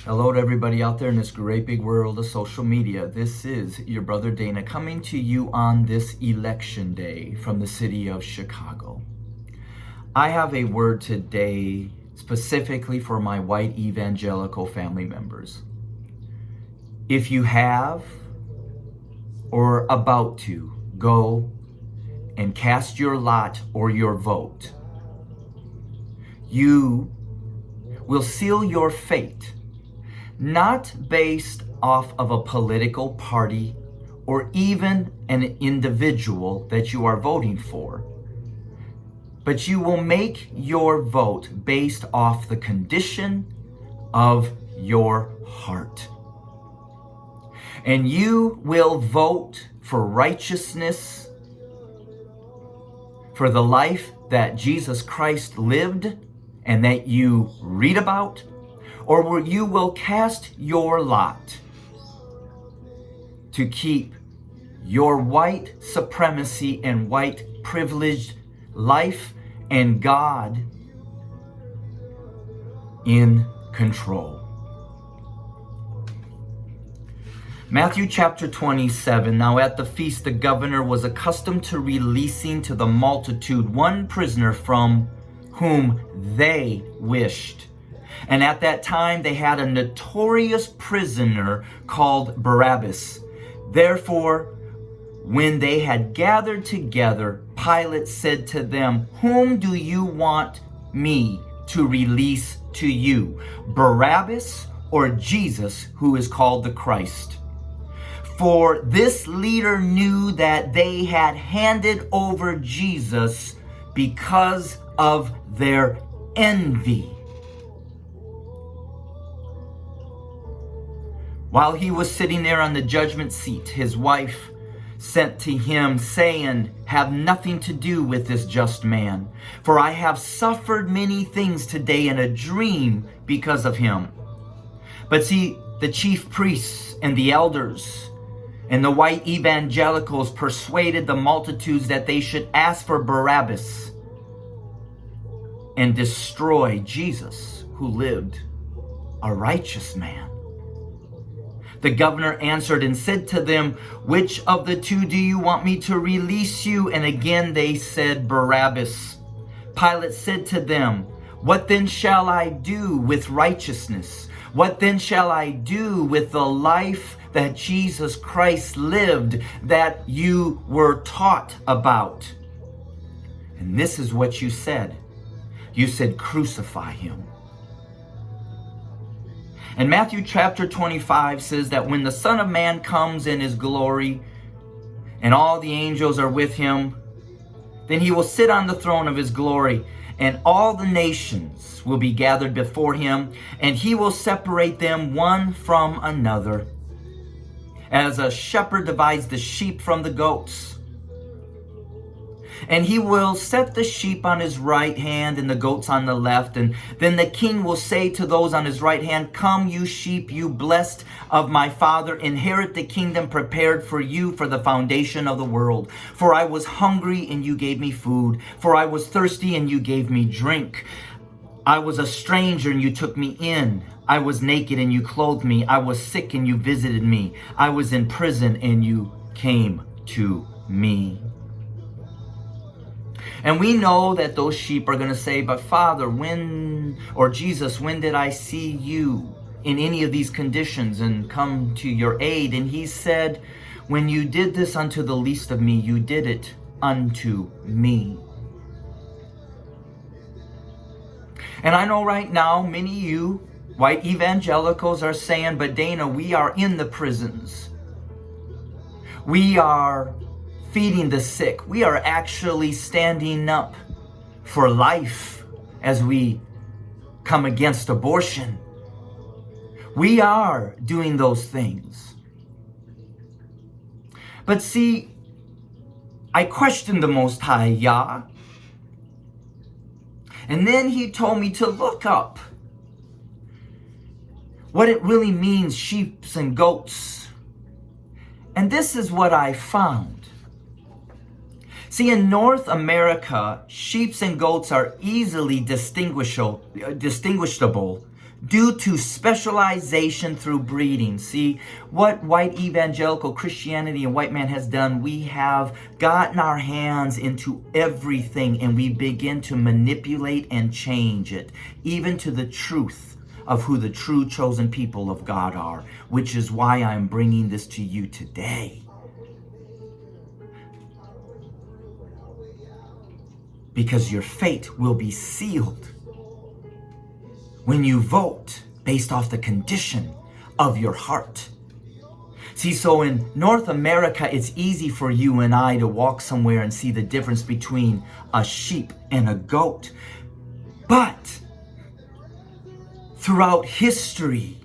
Hello to everybody out there in this great big world of social media. This is your brother Dana coming to you on this election day from the city of Chicago. I have a word today specifically for my white evangelical family members. If you have or about to go and cast your lot or your vote, you will seal your fate not based off of a political party or even an individual that you are voting for, but you will make your vote based off the condition of your heart. And you will vote for righteousness, for the life that Jesus Christ lived and that you read about, or where you will cast your lot to keep your white supremacy and white privileged life and God in control. Matthew chapter 27. Now at the feast, the governor was accustomed to releasing to the multitude one prisoner from whom they wished. And at that time, they had a notorious prisoner called Barabbas. Therefore, when they had gathered together, Pilate said to them, "Whom do you want me to release to you, Barabbas or Jesus, who is called the Christ?" For this leader knew that they had handed over Jesus because of their envy. While he was sitting there on the judgment seat, his wife sent to him, saying, "Have nothing to do with this just man, for I have suffered many things today in a dream because of him." But see, the chief priests and the elders and the white evangelicals persuaded the multitudes that they should ask for Barabbas and destroy Jesus, who lived a righteous man. The governor answered and said to them, "Which of the two do you want me to release you?" And again they said, "Barabbas." Pilate said to them, "What then shall I do with righteousness? What then shall I do with the life that Jesus Christ lived, that you were taught about?" And this is what you said. You said, "Crucify him." And Matthew chapter 25 says that when the Son of Man comes in his glory and all the angels are with him, then he will sit on the throne of his glory, and all the nations will be gathered before him, and he will separate them one from another, as a shepherd divides the sheep from the goats. And he will set the sheep on his right hand and the goats on the left. And then the king will say to those on his right hand, "Come, you sheep, you blessed of my Father, inherit the kingdom prepared for you for the foundation of the world. For I was hungry and you gave me food. For I was thirsty and you gave me drink. I was a stranger and you took me in. I was naked and you clothed me. I was sick and you visited me. I was in prison and you came to me." And we know that those sheep are going to say, "But Father, when, or Jesus, when did I see you in any of these conditions and come to your aid?" And he said, "When you did this unto the least of me, you did it unto me." And I know right now, many of you white evangelicals are saying, "But Dana, we are in the prisons. We are feeding the sick. We are actually standing up for life as we come against abortion. We are doing those things." But see, I questioned the Most High Yah. And then he told me to look up what it really means, sheep and goats. And this is what I found. See, in North America, sheep and goats are easily distinguishable due to specialization through breeding. See, what white evangelical Christianity and white man has done, we have gotten our hands into everything and we begin to manipulate and change it, even to the truth of who the true chosen people of God are, which is why I'm bringing this to you today. Because your fate will be sealed when you vote based off the condition of your heart. See, so in North America, it's easy for you and I to walk somewhere and see the difference between a sheep and a goat. But throughout history,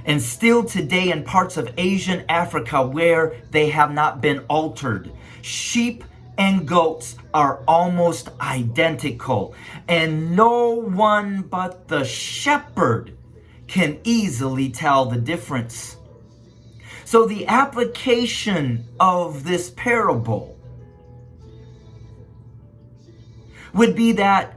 and still today in parts of Asian Africa where they have not been altered, sheep and goats are almost identical, and no one but the shepherd can easily tell the difference. So the application of this parable would be that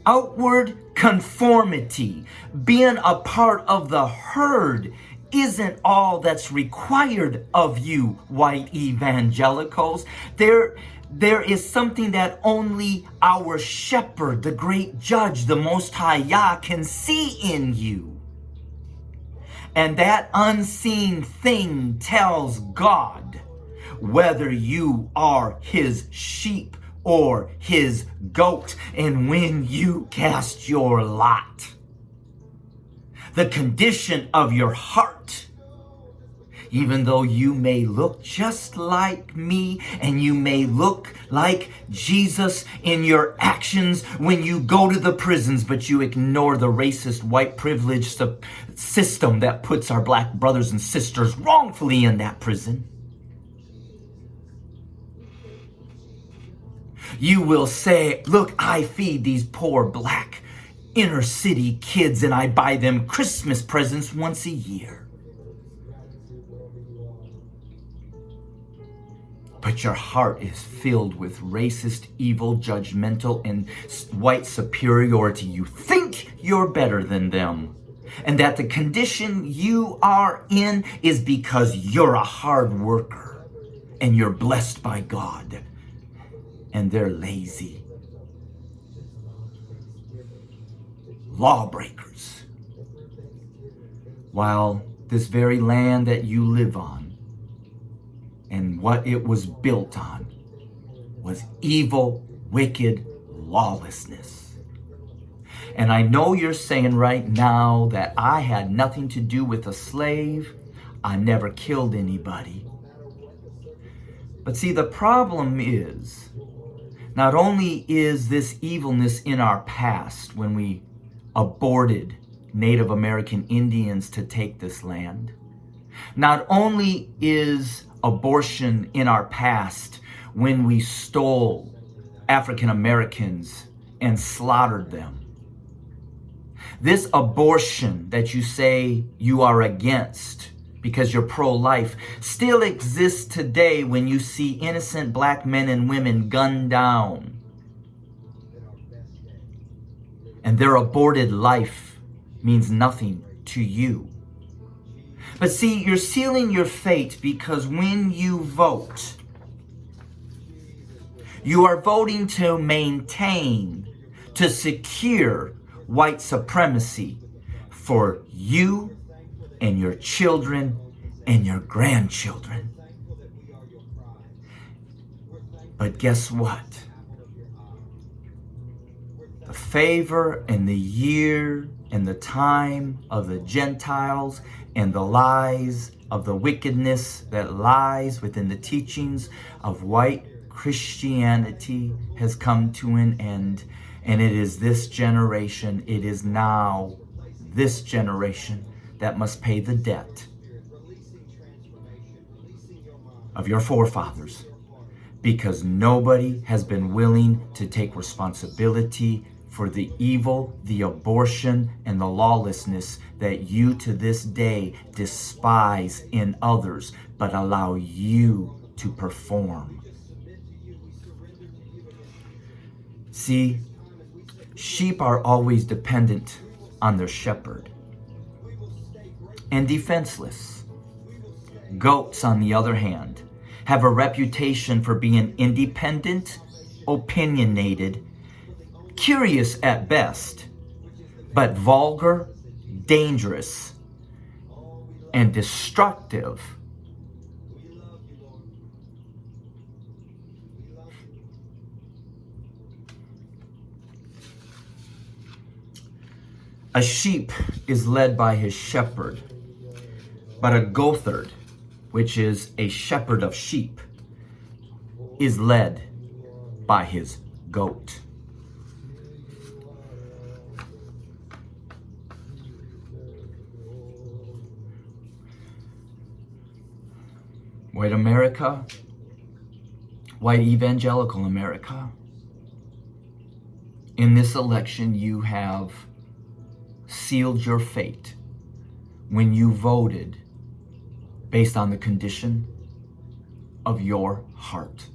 outward conformity, being a part of the herd, isn't all that's required of you, white evangelicals. There is something that only our shepherd, the great judge, the Most High Yah, can see in you. And that unseen thing tells God whether you are his sheep or his goat. And when you cast your lot, the condition of your heart, even though you may look just like me and you may look like Jesus in your actions when you go to the prisons, but you ignore the racist white privilege system that puts our black brothers and sisters wrongfully in that prison. You will say, look, I feed these poor black inner city kids and I buy them Christmas presents once a year. But your heart is filled with racist, evil, judgmental, and white superiority. You think you're better than them. And that the condition you are in is because you're a hard worker and you're blessed by God. And they're lazy. Lawbreakers. While this very land that you live on and what it was built on was evil, wicked lawlessness. And I know you're saying right now that I had nothing to do with a slave. I never killed anybody. But see, the problem is, not only is this evilness in our past when we aborted Native American Indians to take this land, not only is abortion in our past when we stole African Americans and slaughtered them. This abortion that you say you are against because you're pro-life still exists today when you see innocent black men and women gunned down. And their aborted life means nothing to you. But see, you're sealing your fate because when you vote, you are voting to maintain, to secure white supremacy for you and your children and your grandchildren. But guess what? The favor and the year and the time of the Gentiles and the lies of the wickedness that lies within the teachings of white Christianity has come to an end. And it is this generation, it is now this generation that must pay the debt of your forefathers, because nobody has been willing to take responsibility for the evil, the abortion, and the lawlessness that you to this day despise in others, but allow you to perform. See, sheep are always dependent on their shepherd, and defenseless. Goats, on the other hand, have a reputation for being independent, opinionated, curious at best, but vulgar, dangerous, and destructive. A sheep is led by his shepherd, but a goatherd, which is a shepherd of sheep, is led by his goat. White America, white evangelical America, in this election you have sealed your fate when you voted based on the condition of your heart.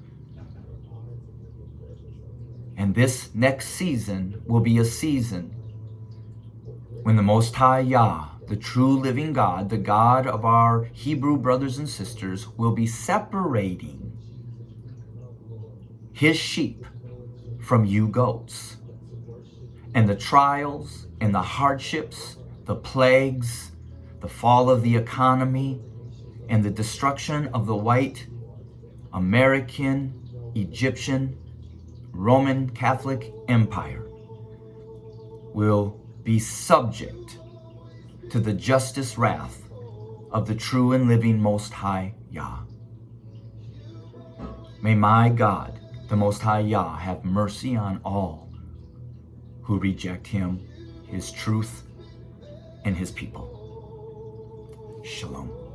And this next season will be a season when the Most High Yah, the true living God, the God of our Hebrew brothers and sisters, will be separating his sheep from you goats. And the trials and the hardships, the plagues, the fall of the economy, and the destruction of the white American, Egyptian, Roman Catholic Empire will be subject to the justice wrath of the true and living Most High Yah. May my God, the Most High Yah, have mercy on all who reject him, his truth, and his people. Shalom.